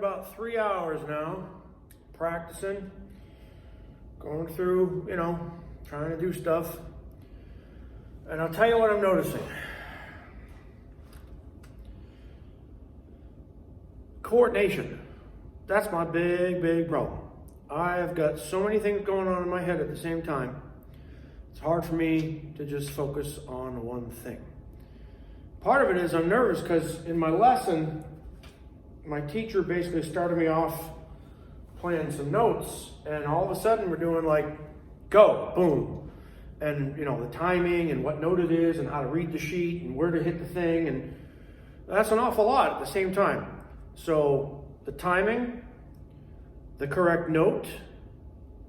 about 3 hours now, practicing, going through, trying to do stuff. And I'll tell you what I'm noticing. Coordination. That's my big problem. I've got so many things going on in my head at the same time. It's hard for me to just focus on one thing. Part of it is I'm nervous because in my lesson, my teacher basically started me off playing some notes, and all of a sudden we're doing like, go, boom. And the timing and what note it is and how to read the sheet and where to hit the thing. And that's an awful lot at the same time. So the timing, the correct note,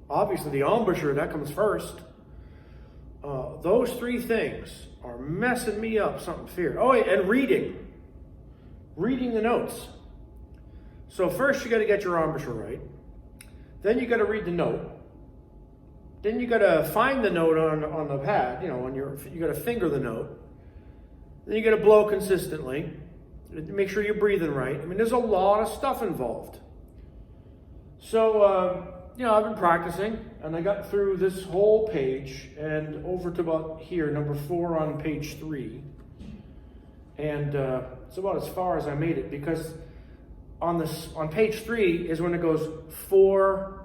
obviously the embouchure, that comes first. Those three things are messing me up something fierce. Oh, and reading the notes. So first you got to get your embouchure right. Then you got to read the note. Then you got to find the note on the pad, you got to finger the note. Then you got to blow consistently. Make sure you're breathing right. I mean, there's a lot of stuff involved. So, I've been practicing, and I got through this whole page and over to about here, number 4 on page 3. And it's about as far as I made it, because on page 3 is when it goes 4,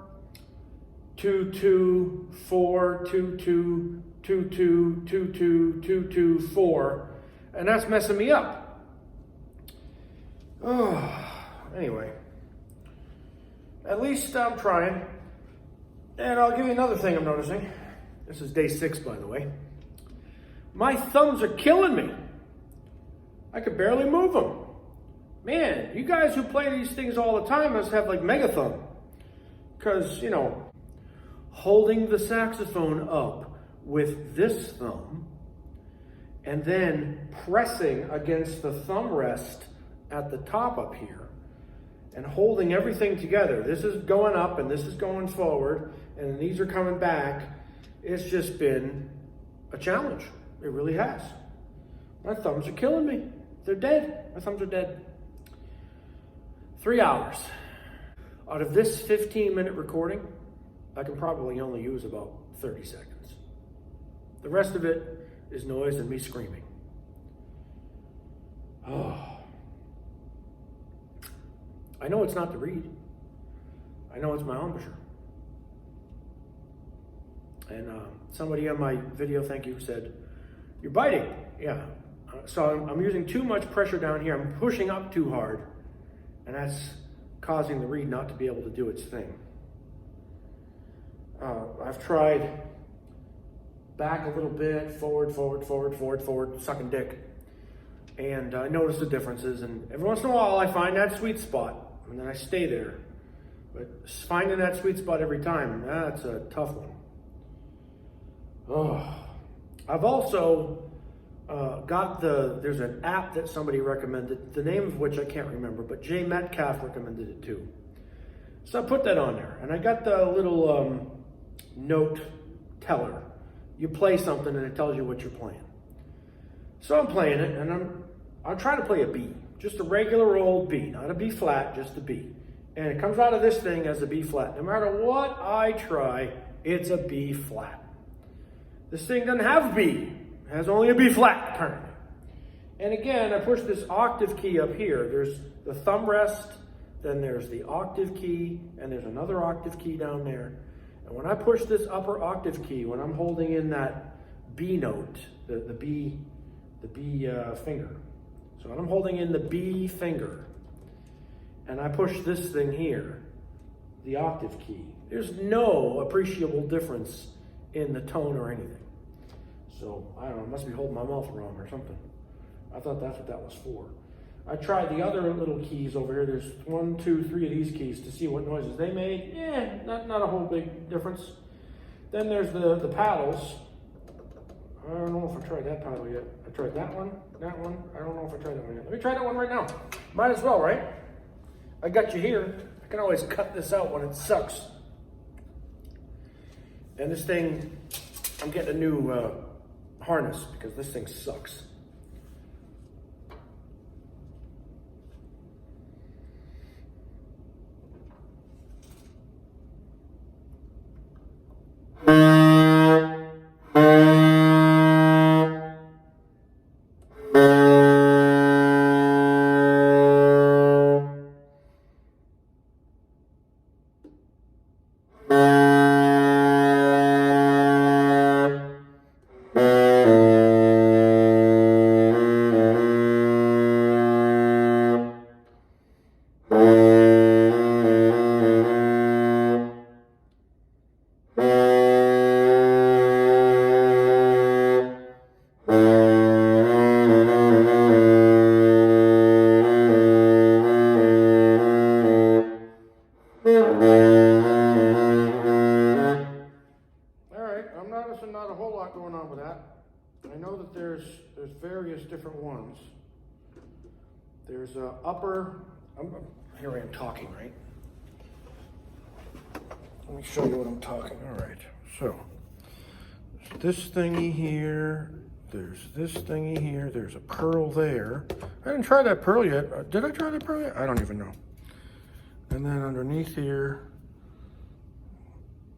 2, 2, 4, 2, 2, 2, 2, 2, 2, 2, 2, 4, and that's messing me up. Anyway, at least I'm trying. And I'll give you another thing I'm noticing. This is day 6, by the way. My thumbs are killing me. I could barely move them. Man, you guys who play these things all the time must have like mega thumb. Because, holding the saxophone up with this thumb and then pressing against the thumb rest at the top up here and holding everything together. This is going up and this is going forward and these are coming back. It's just been a challenge. It really has. My thumbs are killing me. They're dead. My thumbs are dead. 3 hours. Out of this 15-minute recording, I can probably only use about 30 seconds. The rest of it is noise and me screaming. I know it's not the reed. I know it's my embouchure. And somebody on my video, thank you, said, "You're biting." Yeah. So I'm using too much pressure down here. I'm pushing up too hard. And that's causing the reed not to be able to do its thing. I've tried back a little bit, forward, sucking dick. And I notice the differences. And every once in a while I find that sweet spot. And then I stay there. But finding that sweet spot every time, that's a tough one. I've also got there's an app that somebody recommended, the name of which I can't remember, but Jay Metcalf recommended it too. So I put that on there, and I got the little note teller. You play something and it tells you what you're playing. So I'm playing it, and I'm trying to play a B, just a regular old B, not a B flat, just a B. And it comes out of this thing as a B flat. No matter what I try, it's a B flat. This thing doesn't have B. It has only a B flat, apparently. And again, I push this octave key up here. There's the thumb rest, then there's the octave key, and there's another octave key down there. And when I push this upper octave key, when I'm holding in that B note, the B finger. So when I'm holding in the B finger, and I push this thing here, the octave key, there's no appreciable difference in the tone or anything. So, I don't know, I must be holding my mouth wrong or something. I thought that's what that was for. I tried the other little keys over here. There's 1, 2, 3 of these keys to see what noises they made. Not a whole big difference. Then there's the paddles. I don't know if I tried that paddle yet. I tried that one. I don't know if I tried that one yet. Let me try that one right now. Might as well, right? I got you here. I can always cut this out when it sucks. And this thing, I'm getting a new harness because this thing sucks. All right, I'm noticing not a whole lot going on with that. I know that there's various different ones. There's upper, here I am talking, right? Let me show you what I'm talking. All right, so there's this thingy here, there's this thingy here, there's a pearl there. I didn't try that pearl yet. Did I try that pearl yet? I don't even know. And then underneath here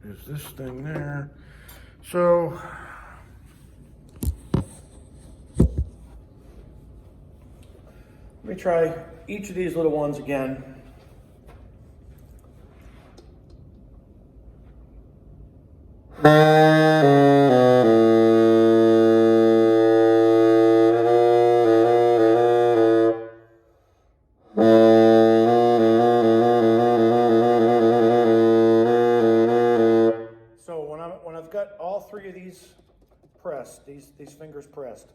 is this thing there. So let me try each of these little ones again. So when I've got all three of these pressed, these fingers pressed,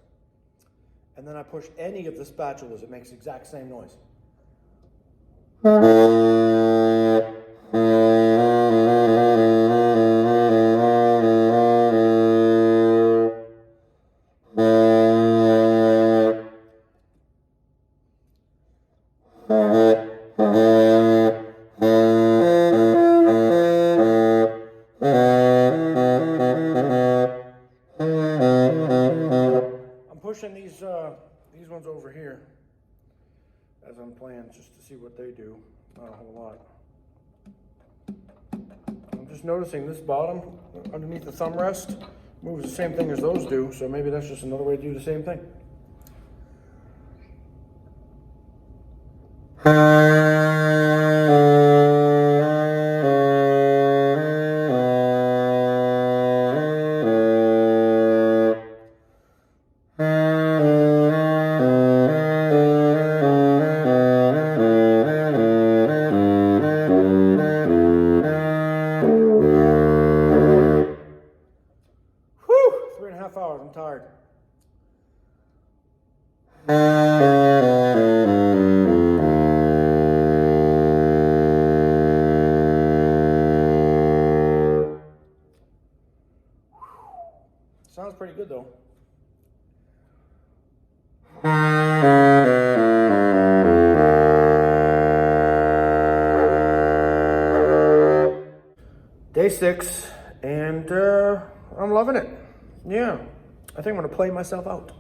and then I push any of the spatulas, it makes the exact same noise. I'm pushing these ones over here as I'm playing just to see what they do. Not a whole lot. I'm just noticing this bottom underneath the thumb rest moves the same thing as those do, so maybe that's just another way to do the same thing. Whew, 3.5 hours, I'm tired. Sounds pretty good though. Day 6, and I'm loving it. Yeah, I think I'm gonna play myself out.